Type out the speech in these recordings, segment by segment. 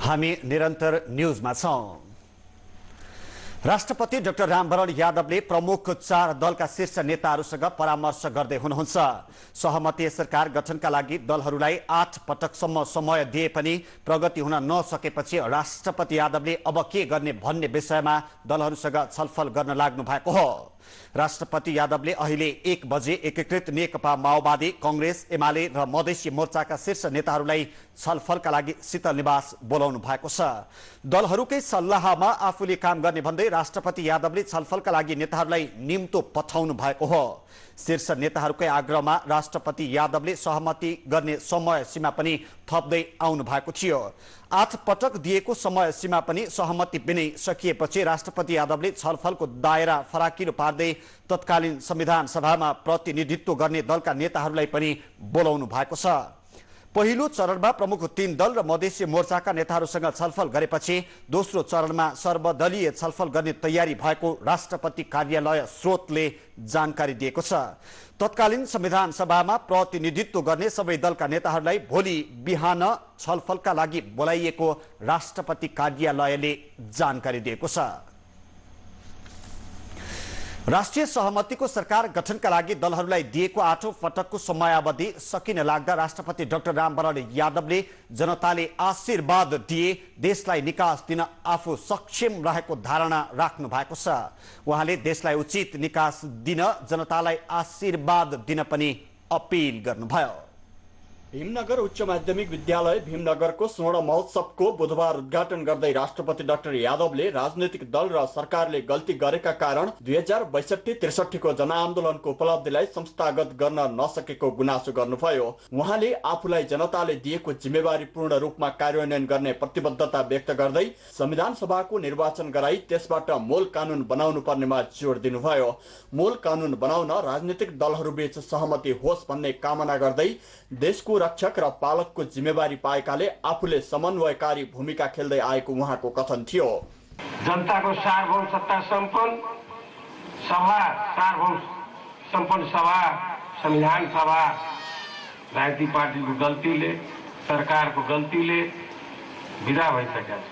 हामी निरन्तर न्यूजमा छौं। राष्ट्रपति डाक्टर रामवरण यादवले प्रमुख 4 दलका शीर्ष नेताहरूसँग परामर्श गर्दै हुनुहुन्छ। सहमति सरकार गठनका लागि दलहरूलाई 8 पटकसम्म समय दिए पनि प्रगति हुन नसकेपछि राष्ट्रपति यादवले अब के गर्ने भन्ने विषयमा दलहरूसँग छलफल गर्न लाग्नु भएको हो। राष्ट्रपति यादवले अहिले 1 बजे एकीकृत नेकपा माओवादी, कांग्रेस, एमाले र मधेसी मोर्चाका शीर्ष नेताहरूलाई छलफलका लागि शीतल निवास बोलाउनु भएको छ। दलहरूकै सल्लाहमा आफूले काम गर्ने भन्दै राष्ट्रपति यादवले छलफलका लागि नेताहरूलाई निम्तो पठाउनु भएको हो। शीर्ष नेताहरूकै आग्रहमा राष्ट्रपति यादवले सहमति गर्ने समय सीमा पनि थप्दै आउनु भएको थियो। 8 पटक दिएको समय सीमा पनि सहमति बिनै सकिएपछि राष्ट्रपति यादवले छलफलको दायरा फराकिलो पार्दै तत्कालीन संविधान सभामा प्रतिनिधित्व गर्ने दलका नेताहरूलाई पनि बोलाउनु भएको छ। पहिलो चरणमा प्रमुख 3 दल र मधेसी मोर्चाका नेताहरूसँग छलफल गरेपछि दोस्रो चरणमा सर्वदलीय छलफल गर्ने तयारी भएको राष्ट्रपति कार्यालय स्रोतले जानकारी दिएको छ। तत्कालीन संविधान सभामा प्रतिनिधित्व गर्ने सबै दलका नेताहरूलाई भोलि बिहान छलफलका लागि बोलाइएको राष्ट्रपति कार्यालयले जानकारी दिएको छ। राष्ट्रिय सहमतिको सरकार गठनका लागि दलहरूलाई दिएको 8औं पटकको समयावधि सकिन लाग्दा राष्ट्रपति डाक्टर रामवरण यादवले जनताले आशीर्वाद दिए देशलाई निकास दिन आफू सक्षम रहेको धारणा राख्नु भएको छ। उहाँले देशलाई उचित निकास दिन जनतालाई आशीर्वाद दिन पनि अपील गर्नुभयो। भीमनगर उच्च माध्यमिक विद्यालय भीमनगरको स्वर्ण महोत्सवको बुधबार उद्घाटन गर्दै राष्ट्रपति डाक्टर यादवले राजनैतिक दल र सरकारले गल्ती गरेका कारण 2062-63 को जनआन्दोलनको उपलब्धिलाई संस्थागत गर्न नसकेको गुनासो गर्नुभयो। उहाँले आफूलाई जनताले दिएको जिम्मेवारी पूर्ण रूपमा कार्यान्वयन गर्ने प्रतिबद्धता व्यक्त गर्दै संविधान सभाको निर्वाचन गराई त्यसबाट मूल कानून बनाउनु पर्नेमा जोड दिनुभयो। मूल कानून बनाउन राजनैतिक दलहरूबीच सहमति होस् भन्ने कामना गर्दै देशको रक्षक र पालकको जिम्मेवारी पाएकाले आफूले समन्वयकारी भूमिका खेल्दै आएको उहाँको कथन थियो। जनताको सार्वभौम सत्ता सम्पन्न सभा, संविधान सभा राजनीतिक पार्टीको गल्तीले, सरकारको गल्तीले विदा भइसकेको छ।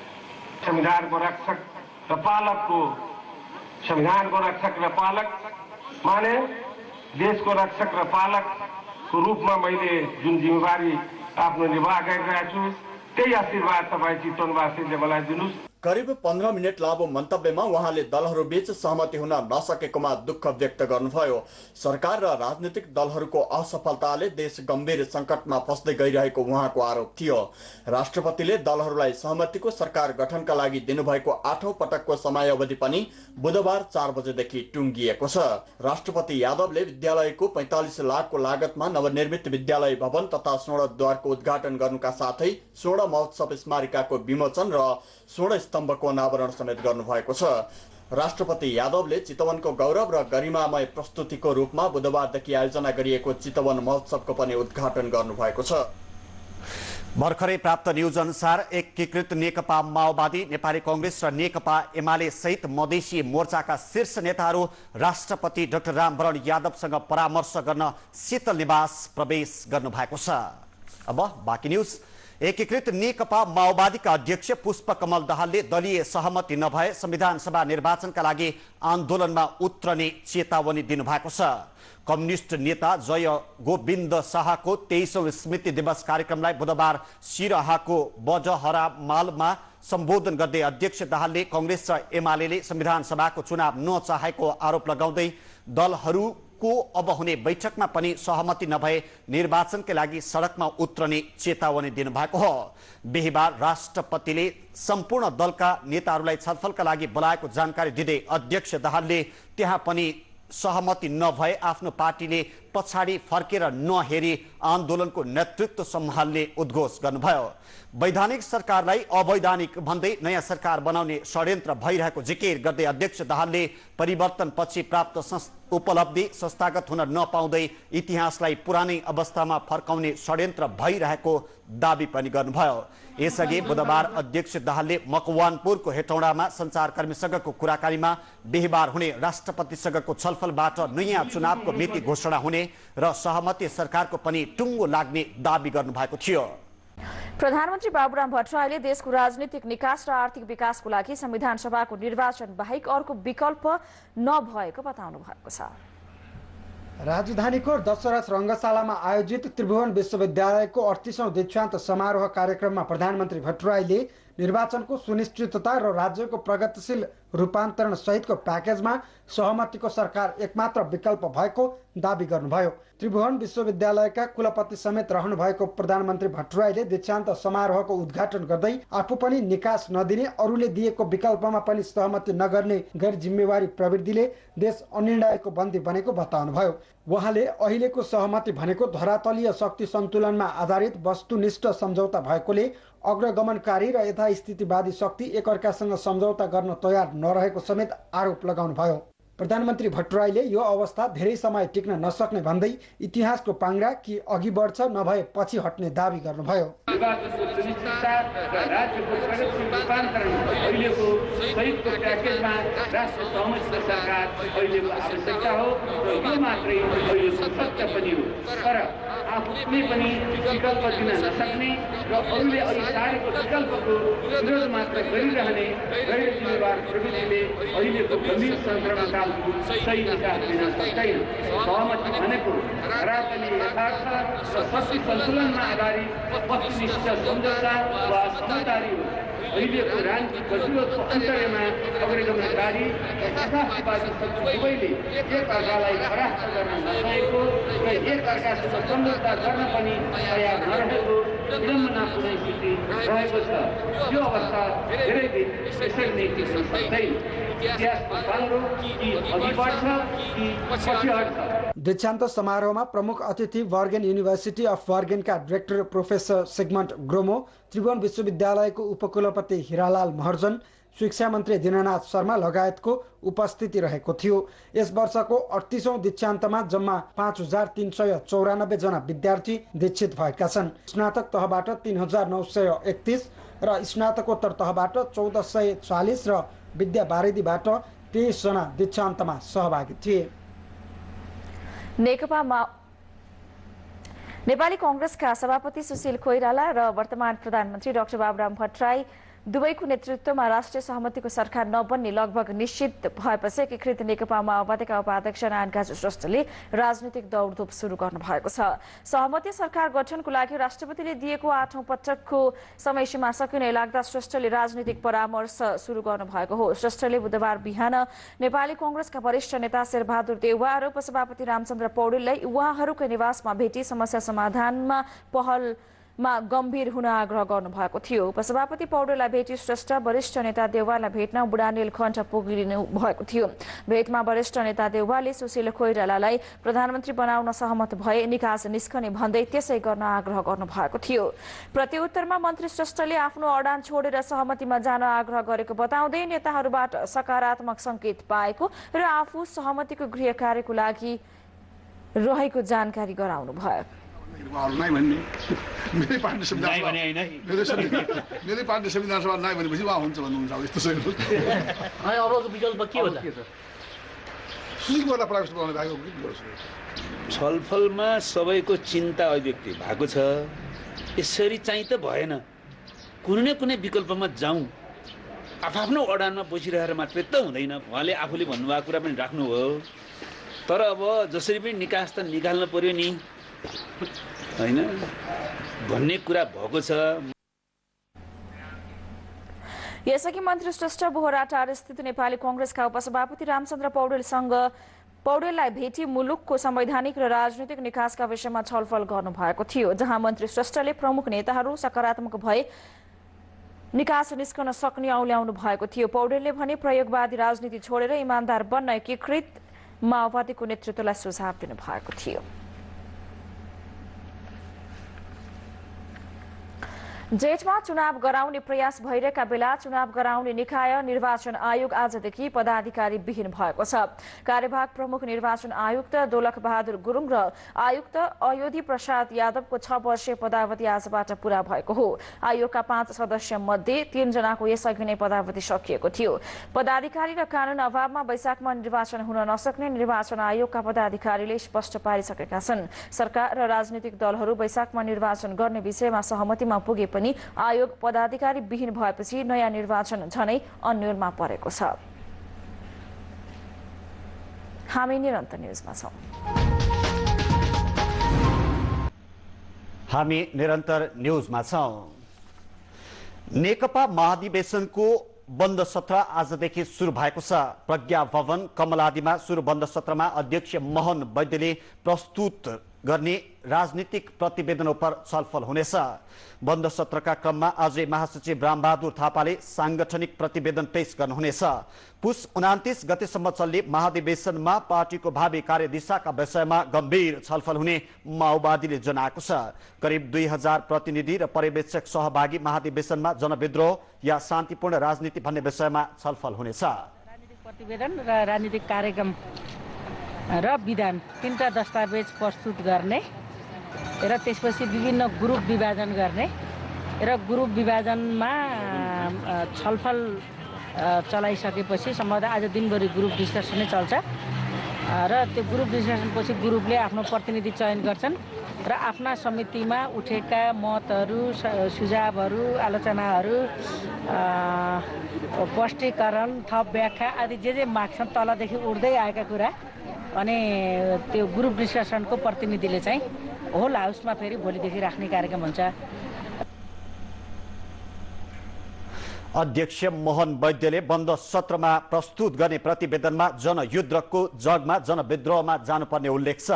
संविधानको रक्षक र पालक माने देशको रक्षक र पालक को रूपमा मैले जुन जिम्मेवारी आफ्नो निर्वाह गरिरहेको छु त्यही आशीर्वाद तपाईँ चितवनवासीले मलाई दिनुस्। करिब 15 मिनट लामो मन्तव्यमा उहाँले दलहरूबीच सहमति हुन नसकेकोमा दुःख व्यक्त गर्नुभयो। सरकार र राजनीतिक दलहरूको असफलताले देश गम्भीर संकटमा फस्दै गइरहेको उहाँको आरोप थियो। राष्ट्रपतिले दलहरूलाई सहमतिको सरकार गठनका लागि दिनुभएको 8औं पटकको समयावधि पनि बुधबार 4 बजेदेखि टुङ्गिएको छ। राष्ट्रपति यादवले विद्यालयको 45 लाखको लागतमा नवनिर्मित विद्यालय भवन तथा स्वर्णद्वारको उद्घाटन गर्नुका साथै स्वर्ण महोत्सव स्मारिकाको विमोचन र स्वर्ण स्तम्भको अनावरण समेत गर्नुभएको छ। राष्ट्रपति यादवले चितवनको गौरव र गरिमामय प्रस्तुतिको रूपमा बुधबारदेखि आयोजना गरिएको चितवन महोत्सवको पनि उद्घाटन गर्नुभएको छ। भर्खरै प्राप्त न्यूज अनुसार एकीकृत नेकपा माओवादी, नेपाली कांग्रेस र नेकपा एमाले सहित मधेसी मोर्चाका शीर्ष नेताहरू राष्ट्रपति डाक्टर रामवरण यादवसँग परामर्श गर्न शीतल निवास प्रवेश गर्नुभएको छ। अब बाँकी न्यूज। एकीकृत नेकपा माओवादीका अध्यक्ष पुष्पकमल दाहालले दलीय सहमति नभए संविधान सभा निर्वाचनका लागि आन्दोलनमा उत्रने चेतावनी दिनुभएको छ। कम्युनिस्ट नेता जय गोविन्द शाहको 23औं स्मृति दिवस कार्यक्रमलाई बुधबार सिरहाको बजहरा मालमा सम्बोधन गर्दै अध्यक्ष दाहालले कांग्रेस र एमालेले संविधान सभाको चुनाव नचाहेको आरोप लगाउँदै दलहरूको अब हुने बैठकमा पनि सहमति नभए निर्वाचनका लागि सडकमा उत्रने चेतावनी दिनुभएको हो। बिहीबार राष्ट्रपतिले सम्पूर्ण दलका नेताहरूलाई छलफलका लागि बोलाएको जानकारी दिँदै अध्यक्ष दाहालले त्यहाँ पनि सहमति नभए आफ्नो पार्टीले पछाडि फर्केर नहेरी आन्दोलनको नेतृत्व सम्हाल्ने उद्घोष गर्नुभयो। वैधानिक सरकारलाई अवैधानिक भन्दै नयाँ सरकार बनाउने षड्यन्त्र भइरहेको जिकिर गर्दै अध्यक्ष दाहालले परिवर्तनपछि प्राप्त उपलब्धि संस्थागत हुन नपाउँदै इतिहासलाई पुरानै अवस्थामा फर्काउने षड्यन्त्र भइरहेको दाबी पनि गर्नुभयो। यसअघि बुधबार अध्यक्ष दाहालले मकवानपुरको हेटौडामा सञ्चारकर्मीसँगको कुराकानीमा बिहीबार हुने राष्ट्रपतिसँगको छलफलबाट नयाँ चुनावको मिति घोषणा हुने र सहमति सरकारको पनि टुङ्गो लाग्ने दाबी गर्नुभएको थियो। प्रधानमन्त्री बाबुराम भट्टराईले देशको राजनीतिक निकास र आर्थिक विकासको लागि संविधान सभाको निर्वाचन बाहेक अर्को विकल्प नभएको बताउनु भएको छ। राजधानीको दशरथ रङ्गशालामा आयोजित त्रिभुवन विश्वविद्यालयको 38औं दीक्षान्त समारोह कार्यक्रममा प्रधानमन्त्री भट्टराईले निर्वाचनको सुनिश्चितता र राज्यको प्रगतिशील रूपान्तरण सहितको प्याकेजमा सहमतिको सरकार एकमात्र विकल्प भएको दावी गर्नुभयो। त्रिभुवन विश्वविद्यालयका कुलपति समेत रहनुभएको प्रधानमन्त्री भट्टराईले दीक्षान्त समारोहको उद्घाटन गर्दै आफू पनि निकास नदिने, अरूले दिएको विकल्पमा पनि सहमति नगर्ने गैर जिम्मेवारी प्रवृत्तिले देश अनिर्णयको बन्दी बनेको बताउनुभयो। उहाँले अहिलेको सहमति भनेको धरातलीय शक्ति सन्तुलनमा आधारित वस्तुनिष्ठ सम्झौता भएकोले अग्रगमनकारी र यथास्थितिवादी शक्ति एकअर्कासँग सम्झौता गर्न तयार नरहेको समेत आरोप लगाउनुभयो। प्रधानमन्त्री भट्टराईले यो अवस्था धेरै समय टिक्न नसक्ने भन्दै इतिहासको पाङ्ग्रा कि अघि बढ्छ नभए पछि हट्ने दावी गर्नुभयो। आफू कुनै पनि विकल्प दिन नसक्ने र अरूले अघि सारेको विकल्पको विरोध मात्र गरिरहने गैर जिम्मेवार प्रवृत्तिले अहिलेको गम्भीर सङ्क्रमणकालको सही निकास दिन सक्दैन। सहमति भनेको धरातलीय यथार्थ र शक्ति सन्तुलनमा आधारित वस्तुनिष्ठ सम्झौता वा समझदारी हो। अहिलेको राजनीतिक गतिरोधको अन्तर्यमा अग्रगमनकारी र यथार्थवादी शक्ति दुवैले एकअर्कालाई परास्त गर्न नसकेको र एकअर्कासँग सम्झौता गर्न पनि तयार नरहेको विडम्बनापूर्ण स्थिति रहेको छ। यो अवस्था धेरै दिन यसरी नै टिक्न सक्दैन। इतिहासको पाङ्ग्रो कि अघि बढ्छ कि पछि हट्छ। दीक्षान्त समारोहमा प्रमुख अतिथि वर्गेन युनिभर्सिटी अफ वर्गेनका director professor Sigmund Gronmo, Tribhuvan विश्वविद्यालयको उपकुलपति हिरालाल महर्जन, शिक्षा मन्त्री दीननाथ शर्मा लगायतको उपस्थिति रहेको थियो। यस वर्षको 38औं दीक्षान्तमा जम्मा 5394 जना विद्यार्थी दीक्षित भएका छन्। स्नातक तहबाट 3931 र स्नातकोत्तर तहबाट 1440 र विद्या वारिधीबाट 23 जना दीक्षान्तमा सहभागी थिए। नेपाली कांग्रेसका सभापति सुशील कोइराला र वर्तमान प्रधानमन्त्री डाक्टर बाबुराम भट्टराई दुवैको नेतृत्वमा राष्ट्रिय सहमतिको सरकार नबन्ने लगभग निश्चित भएपछि एकीकृत नेकपा माओवादीका उपाध्यक्ष नारायण श्रेष्ठले राजनीतिक दौडधुप सुरु गर्नु भएको छ। सहमति सरकार गठनको लागि राष्ट्रपतिले दिएको 8औं पटकको समयसीमा सकिने लाग्दा श्रेष्ठले राजनीतिक परामर्श सुरु गर्नु भएको हो। श्रेष्ठले बुधबार बिहान नेपाली कांग्रेसका वरिष्ठ नेता शेरबहादुर देउवा र उपसभापति रामचन्द्र पौडेललाई उहाँहरूकै निवासमा भेटी समस्या समाधानमा पहलमा गम्भीर हुन आग्रह गर्नुभएको थियो। उपसभापति पौडेललाई भेटी श्रेष्ठ वरिष्ठ नेता देउवालाई भेट्न बुढानील खण्ड पुगिनु भएको थियो। भेटमा वरिष्ठ नेता देउवाले सुशील कोइरालालाई प्रधानमन्त्री बनाउन सहमत भए निकास निस्कने भन्दै त्यसै गर्न आग्रह गर्नुभएको थियो। प्रत्युत्तरमा मन्त्री श्रेष्ठले आफ्नो अडान छोडेर सहमतिमा जान आग्रह गरेको बताउँदै नेताहरूबाट सकारात्मक संकेत पाएको र आफू सहमतिको गृह कार्यको लागि रहेको जानकारी गराउनु भयो। मेरै पार्टी संविधान सभा नै भनेपछि उहाँ हुन्छ भन्नुहुन्छ। अब यस्तो अरूको विकल्प के होला? छलफलमा सबैको चिन्ता अभिव्यक्ति भएको छ। यसरी चाहिँ त भएन, कुनै न कुनै विकल्पमा जाउँ। आफ्नो अडानमा बसिरहेर मात्रै त हुँदैन। उहाँले आफूले भन्नुभएको कुरा पनि राख्नुभयो। तर अब जसरी पनि निकास त निकाल्न पर्यो नि हैन भन्ने कुरा भएको छ। यसअघि मन्त्री श्रेष्ठ बोहराटार स्थित नेपाली कांग्रेसका उपसभापति रामचन्द्र पौडेललाई भेटी मुलुकको संवैधानिक र राजनीतिक निकासका विषयमा छलफल गर्नुभएको थियो, जहाँ मन्त्री श्रेष्ठले प्रमुख नेताहरू सकारात्मक भए निकास निस्कन सक्ने औल्याउनु भएको थियो। पौडेलले भने प्रयोगवादी राजनीति छोडेर इमानदार बन्न एकीकृत माओवादीको नेतृत्वलाई सुझाव दिनुभएको थियो। जेठमा चुनाव गराउने प्रयास भइरहेका बेला चुनाव गराउने निकाय निर्वाचन आयोग आजदेखि पदाधिकारी विहीन भएको छ। कार्यवाहक प्रमुख निर्वाचन आयुक्त दोलख बहादुर गुरुङ र आयुक्त अयोधी प्रसाद यादवको 6 वर्षीय पदावधि आजबाट पूरा भएको हो। आयोगका 5 सदस्य मध्ये 3 जनाको यसअघि नै पदावधि सकिएको थियो। पदाधिकारी र कानून अभावमा वैशाखमा निर्वाचन हुन नसक्ने निर्वाचन आयोगका पदाधिकारीले स्पष्ट पारिसकेका छन्। सरकार र राजनीतिक दलहरू वैशाखमा निर्वाचन गर्ने विषयमा सहमतिमा पुगे पनि आयोग पदाधिकारी विहीन भएपछि नयाँ निर्वाचन झनै अन्योलमा परेको छ। हामी निरन्तर न्युजमा छौं। हामी निरन्तर न्युजमा छौं। नेकपा महाधिवेशनको बन्द सत्र आजदेखि सुरु भएको छ। प्रज्ञा भवन कमलादीमा सुरु बन्द सत्रमा अध्यक्ष मोहन वैद्यले प्रस्तुत गर्ने राजनीतिक प्रतिवेदन उप छलफल हुनेछ। बन्द सत्रका क्रममा आजै महासचिव रामबहादुर थापाले सांगठनिक प्रतिवेदन पेश गर्नुहुनेछ। पुस 29 गतेसम्म चल्ने महाधिवेशनमा पार्टीको भावी कार्यदिशाका विषयमा गम्भीर छलफल हुने माओवादीले जनाएको छ। करिब 2000 प्रतिनिधि र पर्यवेक्षक सहभागी महाधिवेशनमा जनविद्रोह या शान्तिपूर्ण राजनीति भन्ने विषयमा छलफल हुनेछ। राजनीतिक प्रतिवेदन र राजनीतिक कार्यक्रम र विधान 3टा दस्तावेज प्रस्तुत गर्ने र त्यसपछि विभिन्न ग्रुप विभाजन गर्ने र ग्रुप विभाजनमा छलफल चलाइसकेपछि सम्भवतः आज दिनभरि ग्रुप डिस्कसनै चल्छ र त्यो ग्रुप डिस्कसनपछि ग्रुपले आफ्नो प्रतिनिधि चयन गर्छन् र आफ्ना समितिमा उठेका मतहरू सुझावहरू आलोचनाहरू स्पष्टीकरण थप व्याख्या आदि जे माग्छन् तलदेखि उड्दै आएका कुरा अनि त्यो ग्रुप डिस्कसनको प्रतिनिधिले चाहिँ होल हाउसमा फेरि भोलिदेखि राख्ने कार्यक्रम हुन्छ। अध्यक्ष मोहन वैद्यले बन्द सत्रमा प्रस्तुत गर्ने प्रतिवेदनमा जनयुद्धको जगमा जनविद्रोहमा जानुपर्ने उल्लेख छ।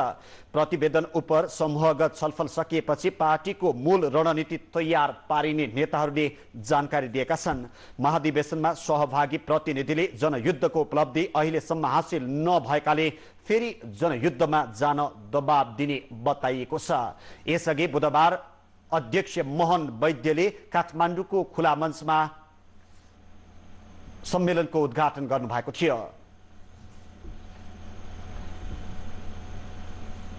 प्रतिवेदन उप समूहगत छलफल सकिएपछि पार्टीको मूल रणनीति तयार पारिने नेताहरूले जानकारी दिएका छन्। महाधिवेशनमा सहभागी प्रतिनिधिले जनयुद्धको उपलब्धि अहिलेसम्म हासिल नभएकाले फेरि जनयुद्धमा जान दबाब दिने बताइएको छ। यसअघि बुधबार अध्यक्ष मोहन वैद्यले काठमाडौँको खुला मञ्चमा सम्मेलनको उद्घाटन गर्नुभएको थियो।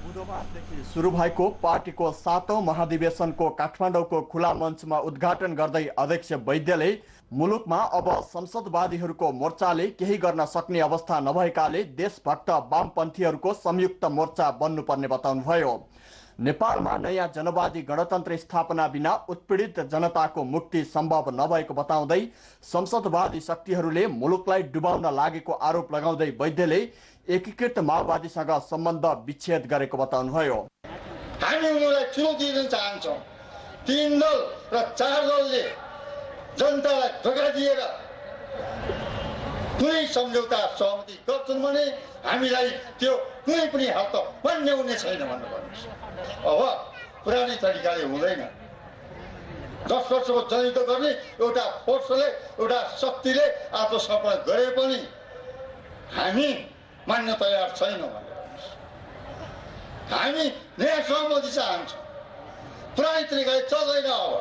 बुधबारदेखि सुरु भएको पार्टीको 7औं महाधिवेशनको काठमाडौँको खुला मञ्चमा उद्घाटन गर्दै अध्यक्ष वैद्यले मुलुकमा अब संसदवादीहरूको मोर्चाले केही गर्न सक्ने अवस्था नभएकाले देशभक्त वामपन्थीहरूको संयुक्त मोर्चा बन्नुपर्ने बताउनुभयो। नेपालमा नयाँ जनवादी गणतन्त्र स्थापना बिना उत्पीडित जनताको मुक्ति सम्भव नभएको बताउँदै संसदवादी शक्तिहरूले मुलुकलाई डुबाउन लागेको आरोप लगाउँदै वैद्यले एकीकृत माओवादीसँग सम्बन्ध विच्छेद गरेको बताउनुभयो। हामी उनीहरूलाई चुनौती दिन चाहन्छौँ। 3 दल र 4 दलले जनतालाई धोका दिएर कुनै सम्झौता सहमति गर्छन् भने हामीलाई त्यो कुनै पनि हालत मान्य हुने छैन भन्नुपर्छ। अब पुरानै तरिकाले हुँदैन। 10 वर्षको जनयुद्ध गर्ने एउटा फोर्सले एउटा शक्तिले आत्मसमर्पण गरे पनि हामी मान्न तयार छैनौँ भन्नुपर्छ। हामी नयाँ सहमति चाहन्छौँ। पुरानै तरिकाले चल्दैन। अब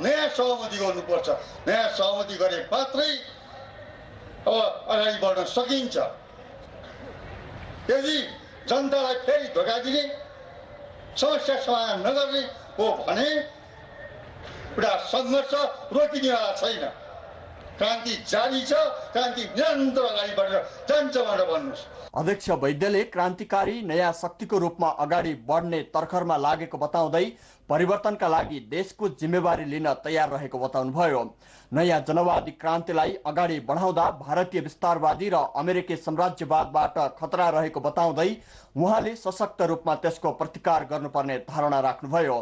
नयाँ सहमति गर्नुपर्छ। नयाँ सहमति गरे मात्रै अब अगाडि बढ्न सकिन्छ। यदि जनतालाई फेरि धोका दिने समस्या समाधान नगर्ने हो भने एउटा सङ्घर्ष रोकिनेवाला छैन। क्रान्ति जारी छ। क्रान्ति निरन्तर अगाडि बढेर जान्छ भनेर भन्नुहोस्। अध्यक्ष वैद्यले क्रान्तिकारी नयाँ शक्तिको रूपमा अगाडि बढ्ने तर्खरमा लागेको बताउँदै परिवर्तनका लागि देशको जिम्मेवारी लिन तयार रहेको बताउनुभयो। नयाँ जनवादी क्रान्तिलाई अगाडि बढाउँदा भारतीय विस्तारवादी र अमेरिकी साम्राज्यवादबाट खतरा रहेको बताउँदै उहाँले सशक्त रूपमा त्यसको प्रतिकार गर्नुपर्ने धारणा राख्नुभयो।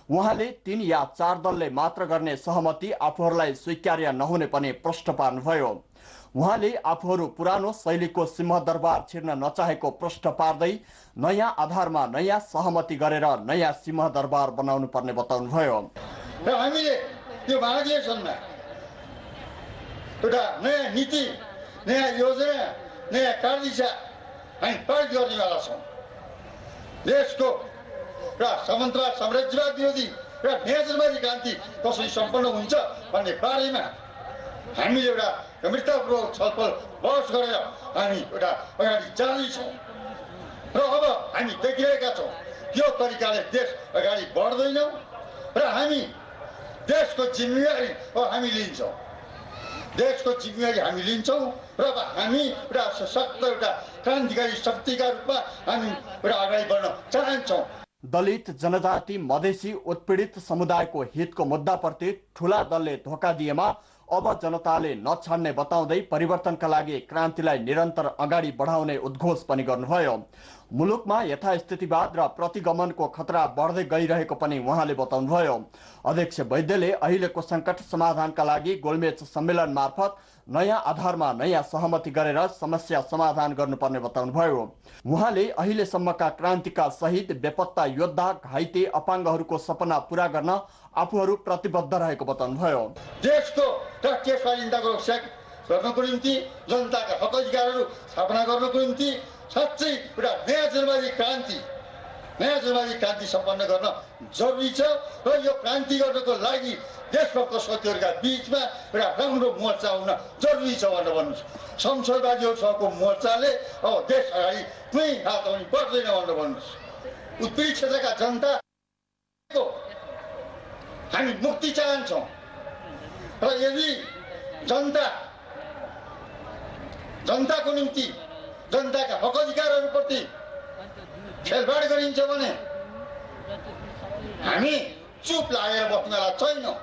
उहाँले 3 या 4 दलले मात्र गर्ने सहमति आफूहरूलाई स्वीकार्य नहुने पनि प्रश्न पार्नुभयो। उहाँले आफूहरू पुरानो शैलीको सिंहदरबार छिर्न नचाहेको प्रश्न पार्दै नयाँ आधारमा नयाँ सहमति गरेर नयाँ सिंहदरबार बनाउनु पर्ने बताउनुभयो। र हामीले त्यो महाधिवेशनमा एउटा नयाँ नीति, नयाँ योजना, नयाँ कार्यदिशा हामी पारित गर्नेवाला छौँ। देशको र साम्राज्यवाद विरोधी र न्यायवादी क्रान्ति कसरी सम्पन्न हुन्छ भन्ने बारेमा हामीले एउटा गम्भीरतापूर्वक छलफल बहस गरेर हामी एउटा अगाडि जाँदैछौँ र अब हामी देखिरहेका छौँ यो तरिकाले देश अगाडि बढ्दैनौँ र हामी देशको जिम्मेवारी हामी लिन्छौँ र अब हामी एउटा सशक्त एउटा क्रान्तिकारी शक्तिका रूपमा हामी एउटा अगाडि बढ्न चाहन्छौँ। दलित जनजाति मधेसी उत्पीडित समुदायको हितको मुद्दाप्रति ठूला दलले धोका दिएमा अब जनताले नछाड्ने बताउँदै परिवर्तनका लागि क्रान्तिलाई निरन्तर अगाडि बढाउने उद्घोष पनि गर्नुभयो। मुलुकमा यथास्थितिवाद र प्रतिगमनको खतरा बढ्दै गइरहेको पनि उहाँले बताउनुभयो। अध्यक्ष वैद्यले अहिलेको सङ्कट समाधानका लागि गोलमेच सम्मेलन मार्फत नयाँ आधारमा नयाँ सहमति गरेर समस्या समाधान गर्नुपर्ने बताउनुभयो। उहाँले अहिलेसम्मका क्रान्तिका शहीद बेपत्ता योद्धा घाइते अपाङ्गहरूको सपना पूरा गर्न आफूहरू प्रतिबद्ध रहेको बताउनुभयो। देशको राष्ट्रिय स्वाधीनताको रक्षा गर्नको निम्ति जनताका हक अधिकारहरू स्थापना गर्नको निम्ति साँच्चै एउटा नयाँ जनवादी क्रान्ति सम्पन्न गर्न जरुरी छ र यो क्रान्ति गर्नको लागि देशभक्त शक्तिहरूका बीचमा एउटा राम्रो मोर्चा हुन जरुरी छ भनेर भन्नुहोस्। संसदवादीहरूसँगको मोर्चाले अब देश अगाडि कुनै हात पनि बढ्दैन भनेर भन्नुहोस्। उत्पीडित क्षेत्रका जनताको हामी मुक्ति चाहन्छौँ र यदि जनताको निम्ति जनताका हक अधिकारहरूप्रति खेलबाड गरिन्छ भने हामी चुप लागेर बस्नलाई छैनौँ।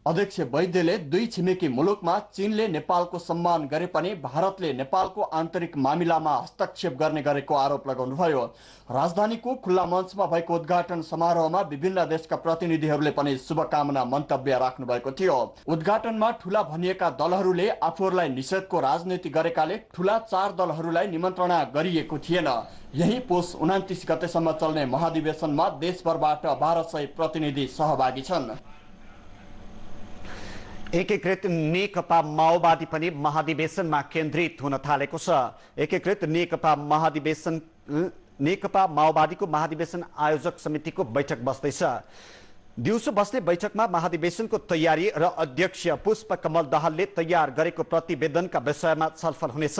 अध्यक्ष वैद्यले दुई छिमेकी मुलुकमा चीनले नेपालको सम्मान गरे पनि भारतले नेपालको आन्तरिक मामिलामा हस्तक्षेप गर्ने गरेको आरोप लगाउनुभयो। राजधानीको खुल्ला मञ्चमा भएको उद्घाटन समारोहमा विभिन्न देशका प्रतिनिधिहरूले पनि शुभकामना मन्तव्य राख्नु भएको थियो। उद्घाटनमा ठूला भनिएका दलहरूले आफूहरूलाई निषेधको राजनीति गरेकाले ठूला 4 दलहरूलाई निमन्त्रणा गरिएको थिएन। यही पुस 29 गतेसम्म चल्ने महाधिवेशनमा देशभरबाट 1200 प्रतिनिधि सहभागी छन्। एकीकृत नेकपा माओवादी पनि महाधिवेशनमा केन्द्रित हुन थालेको छ। एकीकृत नेकपा माओवादीको महाधिवेशन आयोजक समितिको बैठक बस्दैछ। दिउँसो बस्ने बैठकमा महाधिवेशनको तयारी र अध्यक्ष पुष्पकमल दाहालले तयार गरेको प्रतिवेदनका विषयमा छलफल हुनेछ।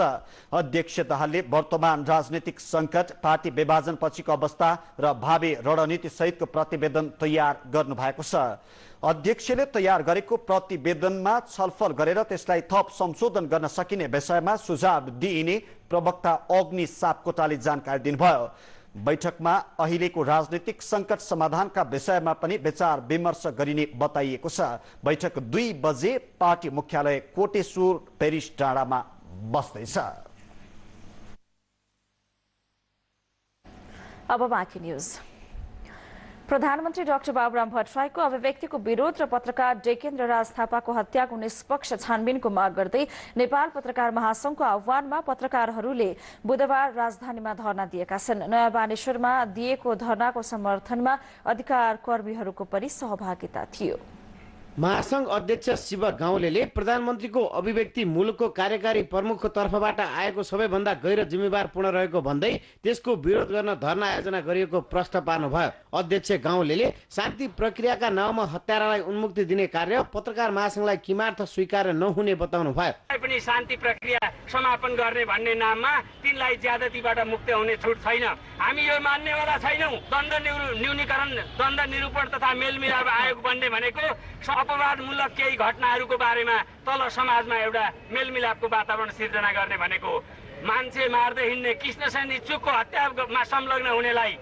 अध्यक्ष दाहालले वर्तमान राजनीतिक सङ्कट, पार्टी विभाजन पछिको अवस्था र भावी रणनीति सहितको प्रतिवेदन तयार गर्नु भएको छ। अध्यक्षले तयार गरेको प्रतिवेदनमा छलफल गरेर त्यसलाई थप संशोधन गर्न सकिने विषयमा सुझाव दिइने प्रवक्ता अग्नि सापकोटाले जानकारी दिनुभयो। बैठकमा अहिलेको राजनीतिक सङ्कट समाधानका विषयमा पनि विचार विमर्श गरिने बताइएको छ। बैठक 2 बजे पार्टी मुख्यालय कोटेश्वर पेरिस डाँडामा बस्दैछ। अब बाँकी न्यूज। प्रधानमन्त्री डाक्टर बाबुराम भट्टराईको अभिव्यक्तिको विरोध र पत्रकार डेकेन्द्र राज थापाको हत्याको निष्पक्ष छानबिनको माग गर्दै नेपाल पत्रकार महासंघको आह्वानमा पत्रकारहरूले बुधबार राजधानीमा धरना दिएका छन्। नयाँ बानेश्वरमा दिएको धरनाको समर्थनमा अधिकार कर्मीहरूको पनि सहभागिता थियो। महासंघ अध्यक्ष शिव गाउँलेले प्रधानमन्त्रीको अभिव्यक्ति मुलुकको कार्यकारी प्रमुखको तर्फबाट आएको सबैभन्दा गैर जिम्मेवारपूर्ण रहेको भन्दै त्यसको विरोध गर्न धरना आयोजना गरिएको प्रश्न पार्नुभयो। अध्यक्ष गाउँलेले शान्ति प्रक्रियाका नाउँमा हत्यारालाई उन्मुक्ति दिने कार्य पत्रकार महासंघलाई किमार्थ स्वीकार नहुने बताउनु भयो। पनि शान्ति प्रक्रिया समापन गर्ने भन्ने नाममा तिनलाई ज्यादतीबाट मुक्त हुने छुट छैन। हामी यो मान्नेवाला छैनौँ। द्वन्द न्यूनीकरण, द्वन्द निरूपण तथा मेलमिलाप आयोग बन्ने भनेको अपवादमूलक केही घटनाहरूको बारेमा तल समाजमा एउटा मेलमिलापको वातावरण सिर्जना गर्ने भनेको। मान्छे मार्दै हिँड्ने कृष्ण सेनी चुकको हत्यामा संलग्न हुनेलाई,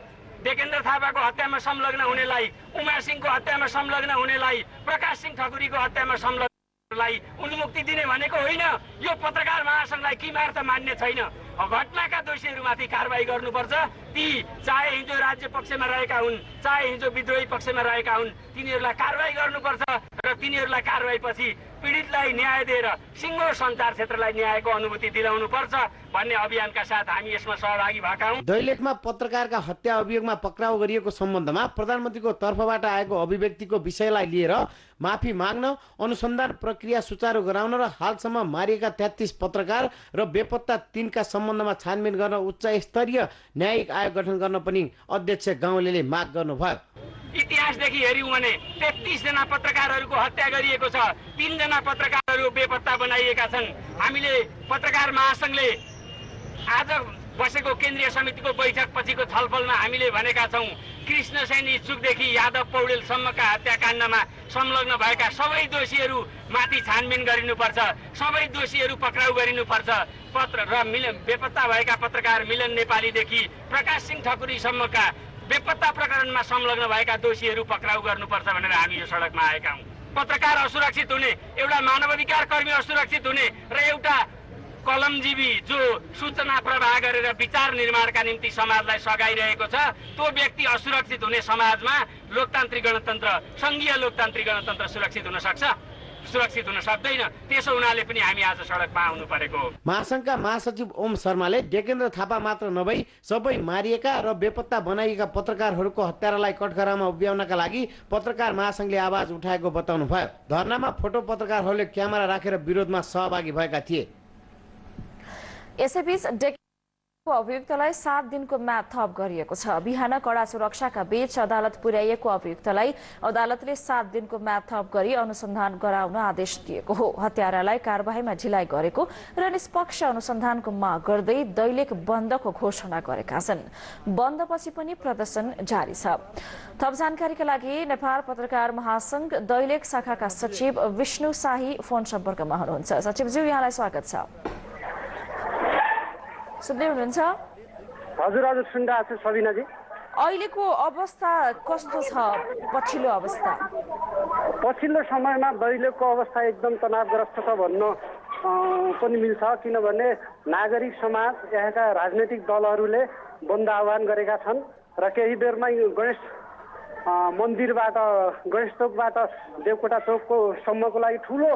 डेकेन्द्र थापाको हत्यामा संलग्न हुनेलाई, उमा सिंहको हत्यामा संलग्न हुनेलाई, प्रकाश सिंह ठकुरीको हत्यामा संलग्नलाई उन्मुक्ति दिने भनेको होइन। यो पत्रकार महासंघलाई किमार्थ मान्ने छैन। घटनाका दोषीहरूमाथि कारवाही गर्नुपर्छ। ती चाहे हिजो राज्य पक्षमा रहेका हुन्, चाहे हिजो विद्रोही पक्षमा रहेका हुन्, तिनीहरूलाई कारवाही गर्नुपर्छ र तिनीहरूलाई कारवाहीपछि पीडितलाई न्याय दिएर सिङ्गो सञ्चार क्षेत्रलाई न्यायको अनुभूति दिलाउनु पर्छ भन्ने अभियानका साथ हामी यसमा सहभागी भएका हौँ। दैलेखमा पत्रकारका हत्या अभियोगमा पक्राउ गरिएको सम्बन्धमा प्रधानमन्त्रीको तर्फबाट आएको अभिव्यक्तिको विषयलाई लिएर माफी माग्न, अनुसन्धान प्रक्रिया सुचारू गराउन र हालसम्म मारिएका 33 पत्रकार र बेपत्ता 3 का सम्बन्धमा छानबिन गर्न उच्च स्तरीय न्यायिक आयोग गठन गर्न पनि अध्यक्ष गाउँलेले माग गर्नुभयो। इतिहासदेखि हेऱ्यौँ भने 33 जना पत्रकारहरूको हत्या गरिएको छ, 3 जना पत्रकारहरू बेपत्ता बनाइएका छन्। हामीले पत्रकार महासंघले आज बसेको केन्द्रीय समितिको बैठक पछिको छलफलमा हामीले भनेका छौँ कृष्ण सेन इच्छुकदेखि यादव पौडेलसम्मका हत्याकाण्डमा संलग्न भएका सबै दोषीहरू माथि छानबिन गरिनुपर्छ, सबै दोषीहरू पक्राउ गरिनुपर्छ। बेपत्ता भएका पत्रकार मिलन नेपालीदेखि प्रकाश सिंह ठकुरीसम्मका बेपत्ता प्रकरणमा संलग्न भएका दोषीहरू पक्राउ गर्नुपर्छ भनेर हामी यो सडकमा आएका हौँ। पत्रकार असुरक्षित हुने, एउटा मानवाधिकार कर्मी असुरक्षित हुने र एउटा कलमजीवी जो सूचना प्रवाह गरेर विचार निर्माणका निम्ति समाजलाई सघाइरहेको छ, त्यो व्यक्ति असुरक्षित हुने समाजमा लोकतान्त्रिक गणतन्त्र, संघीय लोकतान्त्रिक गणतन्त्र सुरक्षित हुन सक्छ? सुरक्षित हुन सक्दैन। त्यसो हुनाले पनि हामी आज सडकमा आउनु परेको हो। महासंघका महासचिव ओम शर्माले डेकेन्द्र थापा मात्र नभई सबै मारिएका र बेपत्ता बनाइएका पत्रकारहरूको हत्यारालाई कठघरामा उभ्याउनका लागि पत्रकार महासंघले आवाज उठाएको बताउनु भयो। धरनामा फोटो पत्रकारहरूले क्यामेरा राखेर विरोधमा सहभागी भएका थिए। यसैबीच अभियुक्तलाई 7 दिनको म्याद थप गरिएको छ। बिहान कडा सुरक्षाका बीच अदालत पुर्याइएको अभियुक्तलाई अदालतले 7 दिनको म्याद थप गरी अनुसन्धान गराउन आदेश दिएको हो। हत्यारालाई कारबाहीमा ढिलाइ गरेको र निष्पक्ष अनुसन्धानको माग गर्दै दैलेख बन्दको घोषणा गरेका छन्। बन्दपछि पनि प्रदर्शन जारी छ। थप जानकारीका लागि नेपाल पत्रकार महासंघ दैलेख शाखाका सचिव विष्णु शाही फोन सम्पर्कमा हुनुहुन्छ। सचिवज्यू, यहाँलाई स्वागत छ। सुन्दै हुनुहुन्छ? हजुर हजुर सुनिरहेको छु सबिनाजी। अहिलेको अवस्था कस्तो छ? पछिल्लो अवस्था पछिल्लो समयमा दैलेखको अवस्था एकदम तनावग्रस्त छ भन्न पनि मिल्छ, किनभने नागरिक समाज, यहाँका राजनैतिक दलहरूले बन्द आह्वान गरेका छन् र केही बेरमै गणेश मन्दिरबाट, गणेश चोकबाट देवकोटा चोकको सम्मको लागि ठुलो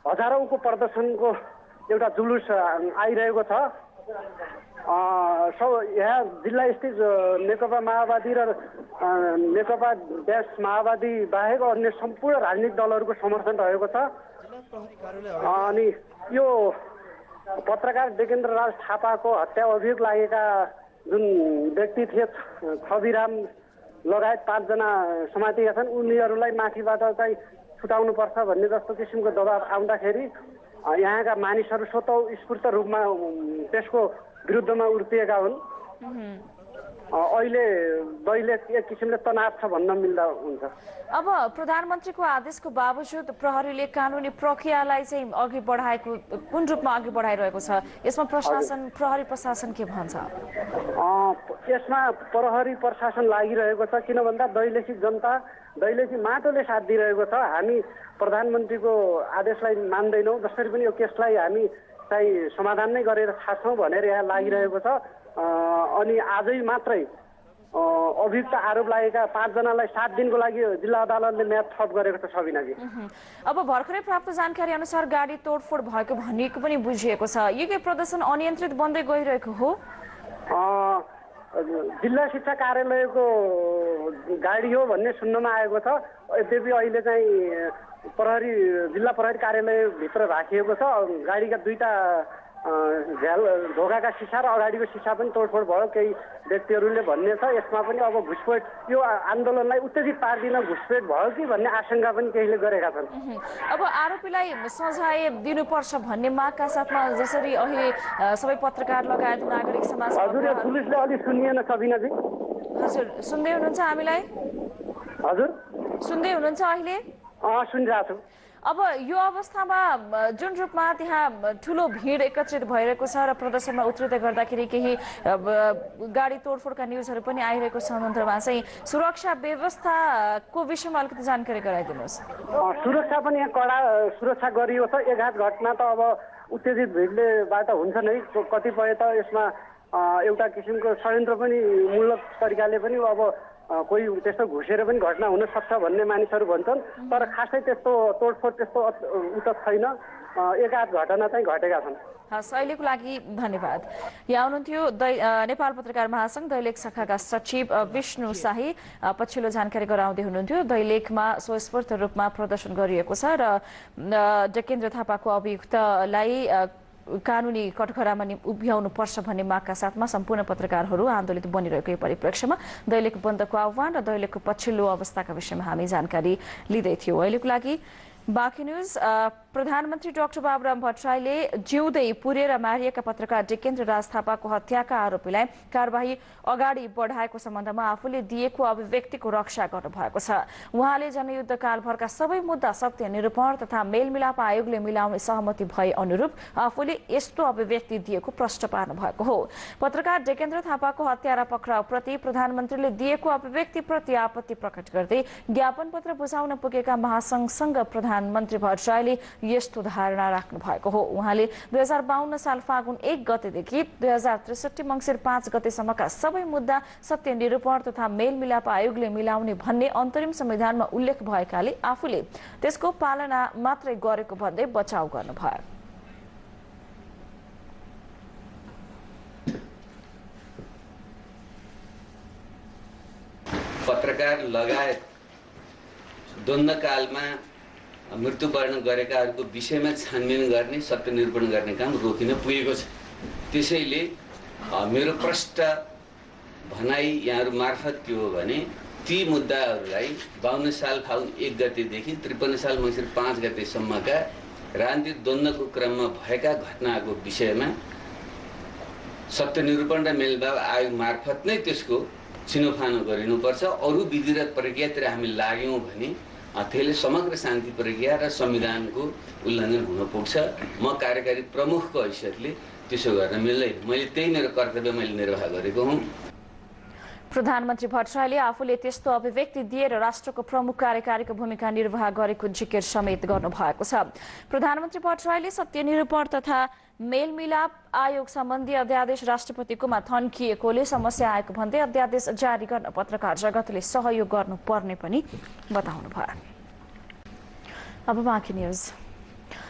हजारौंको प्रदर्शनको एउटा जुलुस आइरहेको छ। यहाँ जिल्ला स्थित नेकपा माओवादी र नेकपा देश माओवादी बाहेक अन्य सम्पूर्ण राजनीतिक दलहरूको समर्थन रहेको छ। अनि यो पत्रकार डेकेन्द्र राज थापाको हत्या अभियोग लागेका जुन व्यक्ति थिए, छविराम लगायत 5 जना समातिएका छन्, उनीहरूलाई माथिबाट चाहिँ छुटाउनुपर्छ भन्ने जस्तो किसिमको दबाब आउँदाखेरि यहाँका मानिसहरू स्वतःस्फूर्त रूपमा त्यसको विरुद्धमा उर्तिएका हुन्। अहिले दैलेख एक किसिमले तनाव छ भन्न मिल्दा हुन्छ। अब प्रधानमन्त्रीको आदेशको बावजुद प्रहरीले कानुनी प्रक्रियालाई चाहिँ अघि बढाएको कुन रूपमा अघि बढाइरहेको छ? यसमा प्रहरी प्रशासन के भन्छ? यसमा प्रहरी प्रशासन लागिरहेको छ, किन भन्दा दैलेखी जनता, दैलेखी माटोले साथ दिइरहेको छ। हामी प्रधानमन्त्रीको आदेशलाई मान्दैनौँ, जसरी पनि यो केसलाई हामी चाहिँ समाधान नै गरेर छाड्छौँ भनेर यहाँ लागिरहेको छ। अनि आजै मात्रै अभियुक्त आरोप लागेका 5 जनालाई 7 दिनको लागि जिल्ला अदालतले म्याद थप गरेको छ सबिनाजी। अब भर्खरै प्राप्त जानकारी अनुसार गाडी तोडफोड भएको भनिएको पनि बुझिएको छ। यो प्रदर्शन अनियन्त्रित बन्दै गइरहेको हो? जिल्ला शिक्षा कार्यालयको गाडी हो भन्ने सुन्नमा आएको छ। यद्यपि अहिले चाहिँ जिल्ला प्रहरी कार्यालयभित्र राखिएको छ। गाडीका 2टा ढोकाका सिसा र अगाडिको सिसा पनि तोडफोड भयो केही व्यक्तिहरूले भन्ने छ। यसमा पनि अब घुसपेट, यो आन्दोलनलाई उत्तेजित पार्दिन घुसपेट भयो कि भन्ने आशंका पनि केहीले गरेका छन्। अब आरोपीलाई सजाय दिनुपर्छ भन्ने मागका साथमा जसरी अहिले सबै पत्रकार लगायत नागरिक समाज, हजुर यो पुलिसले अलि सुनिएन सबिनाजी। हजुर सुन्दै हुनुहुन्छ हामीलाई? हजुर सुन्दै हुनुहुन्छ अहिले? सुनिरहेको छु। अब यो अवस्थामा जुन रूपमा त्यहाँ ठुलो भिड एकत्रित भइरहेको छ र प्रदर्शनमा उत्रिँदै गर्दाखेरि केही गाडी तोडफोडका न्युजहरू पनि आइरहेको सन्दर्भमा चाहिँ सुरक्षा व्यवस्थाको विषयमा अलिकति जानकारी गराइदिनुहोस्। सुरक्षा पनि यहाँ कडा सुरक्षा गरियो छ। एघात घटना त अब उत्तेजित भिडलेबाट हुन्छ नै, कतिपय त यसमा एउटा किसिमको षड्यन्त्र पनि मूलक तरिकाले पनि अब कोही त्यस्तो घुसेर पनि घटना हुन सक्छ भन्ने मानिसहरू भन्छन्। तर खासै त्यस्तो तोडफोड त्यस्तो उचित छैन। एकाध घटना चाहिँ घटेका छन्। हस्, अहिलेको लागि धन्यवाद। यहाँ हुनुहुन्थ्यो नेपाल पत्रकार महासंघ दैलेख शाखाका सचिव विष्णु शाही। पछिल्लो जानकारी गराउँदै हुनुहुन्थ्यो। दैलेखमा स्वस्फूर्त रूपमा प्रदर्शन गरिएको छ र डेकेन्द्र थापाको अभियुक्तलाई कानुनी कठघरामा उभ्याउनु पर्छ भन्ने मागका साथमा सम्पूर्ण पत्रकारहरू आन्दोलित बनिरहेको परिप्रेक्ष्यमा दैलेख बन्दको आह्वान र दैलेखको पछिल्लो अवस्थाका विषयमा हामी जानकारी लिँदै थियौँ। अहिलेको लागि बाँकी न्यूज। प्रधानमन्त्री डाक्टर बाबुराम भट्टराईले जिउँदै पुरेर मारिएका पत्रकार डेकेन्द्र राज थापाको हत्याका आरोपीलाई कारबाही अगाडि बढाएको सम्बन्धमा आफूले दिएको अभिव्यक्तिको रक्षा गर्नुभएको छ। उहाँले जनयुद्ध कालभरका सबै मुद्दा सत्य निरूपण तथा मेलमिलाप आयोगले मिलाउने सहमति भए अनुरूप आफूले यस्तो अभिव्यक्ति दिएको प्रश्न पार्नु भएको हो। पत्रकार डेकेन्द्र थापाको हत्या र पक्राउप्रति प्रधानमन्त्रीले दिएको अभिव्यक्तिप्रति आपत्ति प्रकट गर्दै ज्ञापन पत्र बुझाउन पुगेका महासंघसँग प्रधानमन्त्री भट्टराईले यस्तो धारणा राख्नु भएको हो। उहाँले 2052 साल फागुन 1 गतेदेखि 2063 मङ्सिर 5 गतेसम्मका सबै मुद्दा सत्य निरूपण तथा मेलमिलाप आयोगले मिलाउने भन्ने अन्तरिम संविधानमा उल्लेख भएकाले आफूले त्यसको पालना मात्रै गरेको भन्दै बचाउ गर्नुभयो। पत्रकार लगायत द्वन्द्वकालमा मृत्युवरण गरेकाहरूको विषयमा छानबिन गर्ने सत्य निरूपण गर्ने काम रोकिन पुगेको छ। त्यसैले मेरो प्रष्ट भनाइ यहाँहरू मार्फत के हो भने ती मुद्दाहरूलाई 52 साल फागुन 1 गतेदेखि 53 साल मङ्सिर 5 गतेसम्मका राजनीतिक द्वन्द्वको क्रममा भएका घटनाको विषयमा सत्य निरूपण र मेलमिलाप आयोग मार्फत नै त्यसको छिनोफानो गरिनुपर्छ। अरू विधिगत प्रक्रियातिर हामी लाग्यौँ भने त्यसले समग्र शान्ति प्रक्रिया र संविधानको उल्लङ्घन हुन पुग्छ। म कार्यकारी प्रमुखको हैसियतले त्यसो गर्न मिल्दैन। मैले त्यही मेरो कर्तव्य मैले निर्वाह गरेको हुँ। प्रधानमन्त्री भट्टराईले आफूले त्यस्तो अभिव्यक्ति दिएर राष्ट्रको प्रमुख कार्यकारीको भूमिका निर्वाह गरेको जिकिर समेत गर्नुभएको छ। प्रधानमन्त्री भट्टराईले सत्य निरूपण तथा मेलमिलाप आयोग सम्बन्धी अध्यादेश राष्ट्रपतिकोमा थन्किएकोले समस्या आएको भन्दै अध्यादेश जारी गर्न पत्रकार जगतले सहयोग गर्नुपर्ने पनि बताउनुभयो। अब बाँकी न्यूज।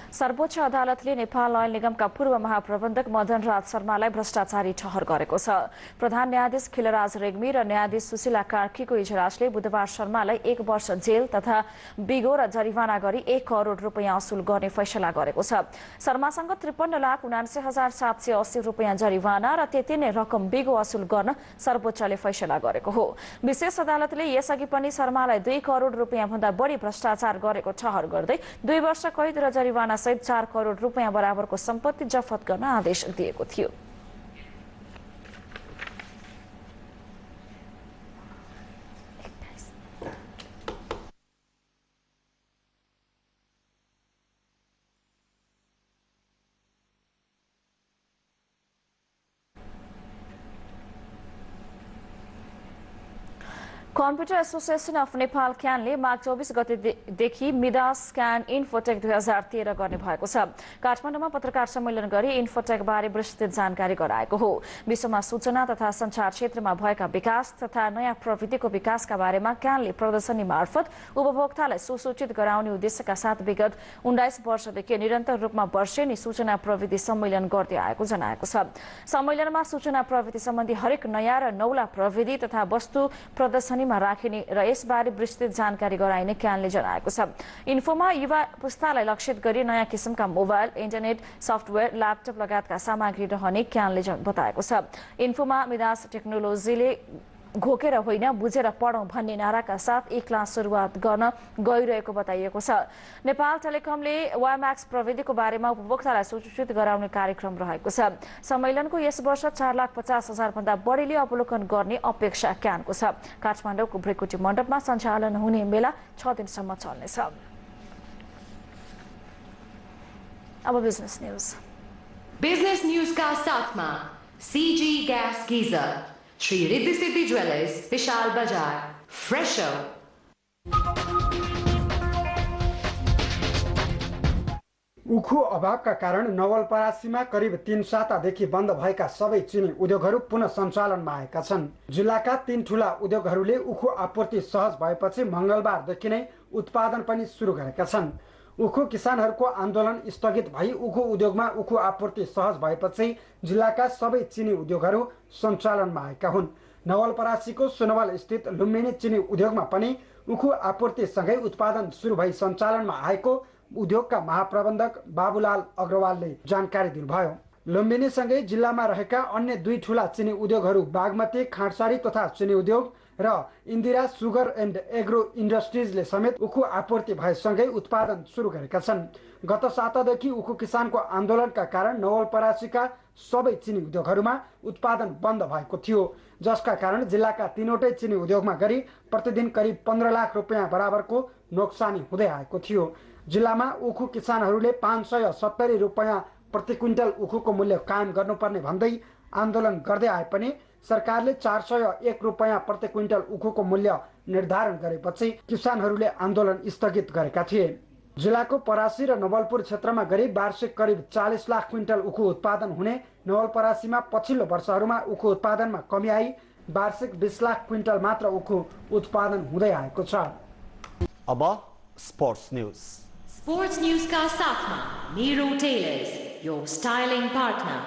सर्वोच्च अदालतले नेपाल ऐन निगमका पूर्व महाप्रबन्धक मदन राज शर्मालाई भ्रष्टाचारी ठहर गरेको छ। प्रधान न्यायाधीश खिलराज रेग्मी र न्यायाधीश सुशीला कार्कीको इजलासले बुधबार शर्मालाई 1 वर्ष जेल तथा बिगो र जरिवाना गरी 1 करोड रुपियाँ असुल गर्ने फैसला गरेको छ। शर्मासँग 53,79,780 रुपियाँ जरिवाना र त्यति नै रकम बिगो असुल गर्न सर्वोच्चले फैसला गरेको हो। विशेष अदालतले यसअघि पनि शर्मालाई 2 करोड रुपियाँ भन्दा बढी भ्रष्टाचार गरेको ठहर गर्दै 2 वर्ष कैद र जरिवाना सहित 4 करोड रुपियाँ बराबरको सम्पत्ति जफत गर्न आदेश दिएको थियो। कम्प्युटर एसोसिएसन अफ नेपाल क्यानले माघ 24 गतेदेखि मिडास क्यान इन्फोटेक 2013 गर्ने भएको छ। काठमाडौँमा पत्रकार सम्मेलन गरी इन्फोटेक बारे विस्तृत जानकारी गराएको हो। विश्वमा सूचना तथा सञ्चार क्षेत्रमा भएका विकास तथा नयाँ प्रविधिको विकासका बारेमा क्यानले प्रदर्शनी मार्फत उपभोक्तालाई सुसूचित गराउने उद्देश्यका साथ विगत 19 वर्षदेखि निरन्तर रूपमा वर्षेनी सूचना प्रविधि सम्मेलन गर्दै आएको जनाएको छ। सम्मेलनमा सूचना प्रविधि सम्बन्धी हरेक नयाँ र नौला प्रविधि तथा वस्तु प्रदर्शनी राखिने र यसबारे विस्तृत जानकारी गराइने क्यानले जनाएको छ। इन्फोमा युवा पुस्तालाई लक्षित गरी नयाँ किसिमका मोबाइल, इन्टरनेट, सफ्टवेयर, ल्यापटप लगायतका सामग्री रहने क्यानले बताएको छ। इन्फोमा मिडास टेक्नोलोजीले घोकेर होइन बुझेर पढौं भन्ने नाराका साथ एक क्लास सुरुवात गर्न गइरहेको बताइएको छ। नेपाल टेलिकमले वाइम्याक्स प्रविधिको बारेमा उपभोक्तालाई सूचित गराउने कार्यक्रम रहेको छ। सम्मेलनको यस वर्ष 4,50,000 भन्दा बढीले अवलोकन गर्ने अपेक्षा क्यानको छ। काठमाडौँको भ्रिकुटी मण्डपमा सञ्चालन हुने मेला 6 दिनसम्म चल्नेछ। अब बिजनेस न्यूज। बिजनेस न्यूज का साथमा CG gas geyser, Shri Riddhi Siddhi jewellers, Vishal Bazaar, Fresho. उखु अभावका कारण नवलपरासीमा करिब 3 सातादेखि बन्द भएका सबै चिनी उद्योगहरू पुनः सञ्चालनमा आएका छन्। जिल्लाका 3 ठूला उद्योगहरूले उखु आपूर्ति सहज भएपछि मंगलबारदेखि नै उत्पादन पनि सुरु गरेका छन्। उखु किसानहरूको आन्दोलन स्थगित भई उखु उद्योगमा उखु आपूर्ति सहज भएपछि जिल्लाका सबै चिनी उद्योगहरू सञ्चालनमा आएका हुन्। नवलपरासीको सुनवल स्थित लुम्बिनी चिनी उद्योगमा पनि उखु आपूर्ति सँगै उत्पादन सुरु भई सञ्चालनमा आएको उद्योगका महाप्रबन्धक बाबुलाल अग्रवालले जानकारी दिनुभयो। लुम्बिनीसँगै जिल्लामा रहेका अन्य 2 ठूला चिनी उद्योगहरू बागमती खाँडसारी तथा चिनी उद्योग र इन्दिरा सुगर एन्ड एग्रो इन्डस्ट्रिजले समेत उखु आपूर्ति भएसँगै उत्पादन सुरु गरेका छन्। गत सातादेखि उखु किसानको आन्दोलनका कारण नवलपरासीका सबै चिनी उद्योगहरूमा उत्पादन बन्द भएको थियो, जसका कारण जिल्लाका 3वटै चिनी उद्योगमा गरी प्रतिदिन करिब 15 लाख रुपियाँ बराबरको नोक्सानी हुँदै आएको थियो। जिल्लामा उखु किसानहरूले 570 रुपियाँ प्रति क्विन्टल उखुको मूल्य कायम गर्नुपर्ने भन्दै आन्दोलन गर्दै आए पनि सरकारले 401 रुपियाँ प्रति क्विन्टल उखुको मूल्य निर्धारण गरेपछि किसानहरूले आन्दोलन स्थगित गरेका थिए। जिल्लाको परासी र नवलपुर क्षेत्रमा गरी वार्षिक करिब 40 लाख क्विन्टल उखु उत्पादन हुने नवलपरासीमा पछिल्लो वर्षहरूमा उखु उत्पादनमा कमी आई वार्षिक 20 लाख क्विन्टल मात्र उखु उत्पादन हुँदै आएको छ। अब स्पोर्ट्स न्यूज। स्पोर्ट्स न्यूज का साथमा Nero tailors, your styling partner.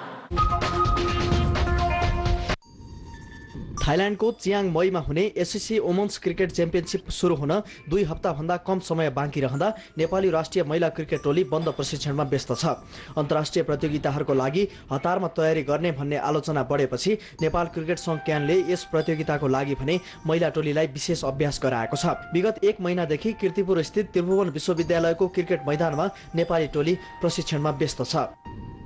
थाइल्यान्डको चियाङ मईमा हुने एससीसी वुमेन्स क्रिकेट च्याम्पियनसिप सुरु हुन 2 हप्ताभन्दा कम समय बाँकी रहँदा नेपाली राष्ट्रिय महिला क्रिकेट टोली बन्द प्रशिक्षणमा व्यस्त छ। अन्तर्राष्ट्रिय प्रतियोगिताहरूको लागि हतारमा तयारी गर्ने भन्ने आलोचना बढेपछि नेपाल क्रिकेट सङ्घ क्यानले यस प्रतियोगिताको लागि भने महिला टोलीलाई विशेष अभ्यास गराएको छ। विगत 1 महिनादेखि कीर्तिपुर स्थित त्रिभुवन विश्वविद्यालयको क्रिकेट मैदानमा नेपाली टोली प्रशिक्षणमा व्यस्त छ।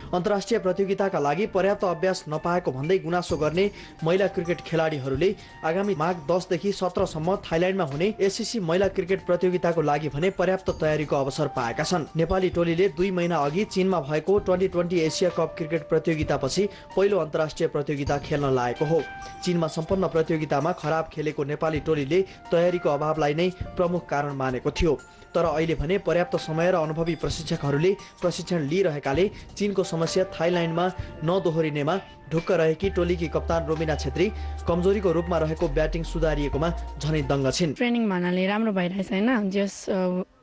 अन्तर्राष्ट्रिय प्रतियोगिताका लागि पर्याप्त अभ्यास नपाएको भन्दै गुनासो गर्ने महिला क्रिकेट खेलाडीहरूले आगामी माघ 10 देखि 17 सम्म थाइल्यान्डमा हुने एससीसी महिला क्रिकेट प्रतियोगिताको लागि भने पर्याप्त तयारीको अवसर पाएका छन्। नेपाली टोलीले 2 महिना अघि चीनमा भएको 2020 एसिया कप क्रिकेट प्रतियोगितापछि पहिलो अन्तर्राष्ट्रिय प्रतियोगिता खेल्न लागेको हो। चीनमा सम्पन्न प्रतियोगितामा खराब खेलेको नेपाली टोलीले तयारीको अभावलाई नै प्रमुख कारण मानेको थियो। तर अहिले भने पर्याप्त समय र अनुभवी प्रशिक्षकहरूले प्रशिक्षण लिइरहेकाले चीनको समस्या थाइल्यान्डमा नदोहोरिनेमा ढुक्क रहेकी टोलीकी कप्तान रोमिना छेत्री कमजोरीको रूपमा रहेको ब्याटिङ सुधारिएकोमा झनै दङ्ग छिन्। ट्रेनिङ भन्नाले राम्रो भइरहेछ हैन, जस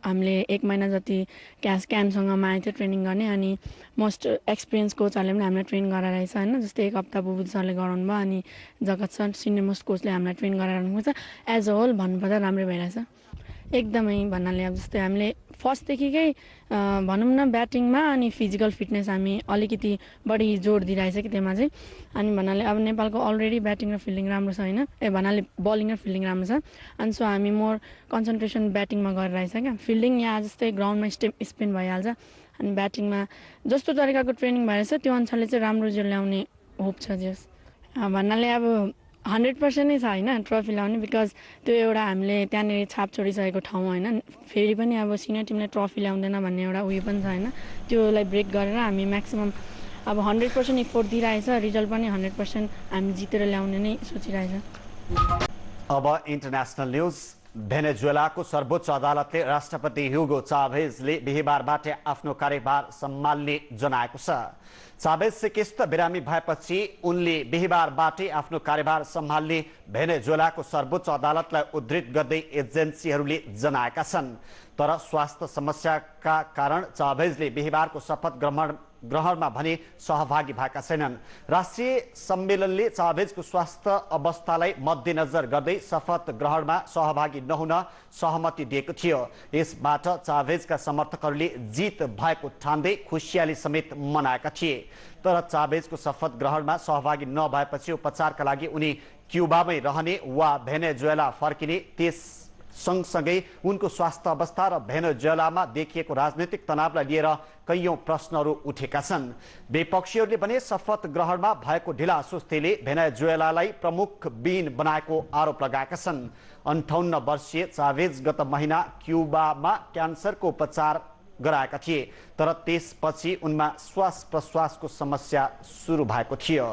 हामीले 1 महिना जति क्यानसँग आएको थियो ट्रेनिङ गर्ने, अनि मोस्ट एक्सपिरियन्स कोचहरूले पनि हामीलाई ट्रेन गराइरहेछ हैन। जस्तै 1 हप्ता बुबु सरले गराउनु भयो, अनि जगत सर सिनियर मोस्ट कोचले हामीलाई ट्रेन गराइरहनुहुन्छ। एज अ होल भन्नुपर्दा राम्रै भइरहेछ एकदमै। भन्नाले अब जस्तै हामीले फर्स्टदेखिकै भनौँ न ब्याटिङमा अनि फिजिकल फिटनेस हामी अलिकति बढी जोड दिइरहेछ कि त्यसमा चाहिँ। अनि भन्नाले अब नेपालको अलरेडी ब्याटिङ र फिल्डिङ राम्रो छ होइन, भन्नाले बलिङ र फिल्डिङ राम्रो छ। अनि सो हामी मोर कन्सन्ट्रेसन ब्याटिङमा गरिरहेछ क्या। फिल्डिङ यहाँ जस्तै ग्राउन्डमा स्पिन भइहाल्छ, अनि ब्याटिङमा जस्तो तरिकाको ट्रेनिङ भइरहेछ त्यो अनुसारले चाहिँ राम्रो रिजल्ट ल्याउने होप छ। जस भन्नाले अब 100% नै छ होइन ट्रफी ल्याउने, बिकज त्यो एउटा हामीले त्यहाँनिर छाप छोडिसकेको ठाउँ होइन। फेरि पनि अब सिनियर टिमले ट्रफी ल्याउँदैन भन्ने एउटा उयो पनि छ होइन। त्योलाई ब्रेक गरेर हामी म्याक्सिमम् अब 100% इफोर्ट दिइरहेछ, रिजल्ट पनि 100% हामी जितेर ल्याउने नै सोचिरहेछ। अब इन्टरनेसनल न्यूज। भेनेजुएलाको सर्वोच्च अदालतले राष्ट्रपति ह्युगो चाभेजले बिहिबारबाट आफ्नो कार्यभार सम्हाल्ने जनाएको छ। चाभेज सिकिस्त बिरामी भएपछि उनले बिहिबारबाटै आफ्नो कार्यभार सम्हाल्ने भेनेजुएलाको सर्वोच्च अदालतलाई उद्धृत गर्दै एजेन्सीहरूले जनाएका छन्। तर स्वास्थ्य समस्याका कारण चाभेजले बिहिबारको शपथ ग्रहणमा भने सहभागी भएका छैनन्। राष्ट्रिय सम्मेलनले चाभेजको स्वास्थ्य अवस्थालाई मध्यनजर गर्दै शपथ ग्रहणमा सहभागी नहुन सहमति दिएको थियो। यसबाट चाभेजका समर्थकहरूले जित भएको ठान्दै खुसियाली समेत मनाएका थिए। तर चाभेजको शपथ ग्रहणमा सहभागी नभएपछि उपचारका लागि उनी क्युबामै रहने वा भेनेजुएला फर्किने, त्यस सँगसँगै उनको स्वास्थ्य अवस्था र भेनेजुएलामा देखिएको राजनीतिक तनावलाई लिएर कैयौं प्रश्नहरू उठेका छन्। विपक्षीहरूले भने शपथ ग्रहणमा भएको ढिला सुस्तीले भेनेजुएलालाई प्रमुख विहीन बनाएको आरोप लगाएका छन्। 58 वर्षीय चाभेज गत महिना क्युबामा क्यान्सरको उपचार गराएका थिए, तर त्यसपछि उनमा श्वास प्रश्वासको समस्या सुरु भएको थियो।